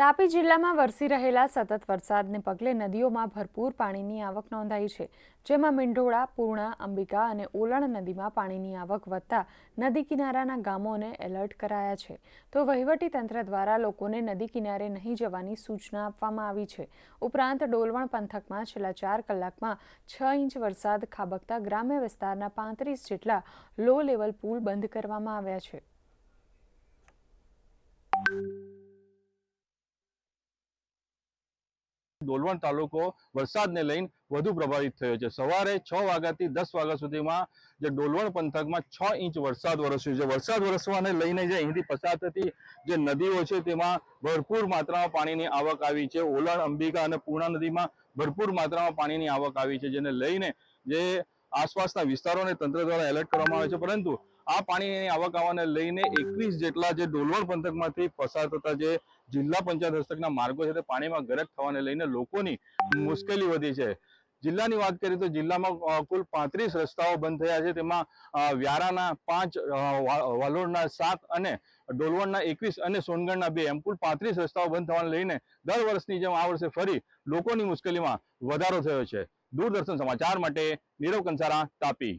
તાપી જિલ્લામાં વરસી રહેલા સતત વરસાદને પગલે નદીઓમાં ભરપૂર પાણીની આવક નોંધાઈ છે, જેમાં મીંઢોળા, પૂર્ણા, અંબિકા અને ઓલણ નદીમાં પાણીની આવક વધતા નદી કિનારાના ગામોને એલર્ટ કરાયા છે. તો વહીવટી તંત્ર દ્વારા લોકોને નદી કિનારે નહીં જવાની સૂચના આપવામાં આવી છે. ઉપરાંત ડોલવણ પંથકમાં છેલ્લા 4 કલાકમાં 6 ઇંચ વરસાદ ખાબકતા ગ્રામ્ય વિસ્તારના 35 જેટલા લો લેવલ પુલ બંધ કરવામાં આવ્યા છે. ડોલવણ તાલુકો વરસાદને લઈને વધુ પ્રભાવિત થયો છે. સવારે 6 વાગ્યાથી 10 વાગ્યા સુધીમાં જે ડોલવણ પંથકમાં 6 ઇંચ વરસાદ વરસ્યો છે. વરસાદ વરસવાને લઈને જે અહીંથી પસાર થતી જે નદીઓ છે તેમાં ભરપૂર માત્રામાં પાણીની આવક આવી છે. ઓલણ, અંબિકા અને પૂર્ણા નદીમાં ભરપૂર માત્રામાં પાણીની આવક આવી છે, જેને લઈને જે આસપાસના વિસ્તારોને તંત્ર દ્વારા એલર્ટ કરવામાં આવે છે. પરંતુ આ પાણીની આવક આવવાને લઈને 21 જેટલા જે ડોલવણ પંથકમાંથી પસાર થતા જે જિલ્લા પંચાયત હસ્તકના માર્ગો છે તે પાણીમાં ગરક થવાને લઈને લોકોની મુશ્કેલી વધી છે. જિલ્લાની વાત કરીએ તો જિલ્લામાં કુલ 35 રસ્તાઓ બંધ થયા છે. તેમાં વ્યારાના 5, વાલોડના 7 અને ડોલવણના 21 અને સોનગઢના 2 એમ કુલ 35 રસ્તાઓ બંધ થવાને લઈને દર વર્ષની જેમ આ વર્ષે ફરી લોકોની મુશ્કેલીમાં વધારો થયો છે. દૂરદર્શન સમાચાર માટે નીરવ કંસારા, તાપી.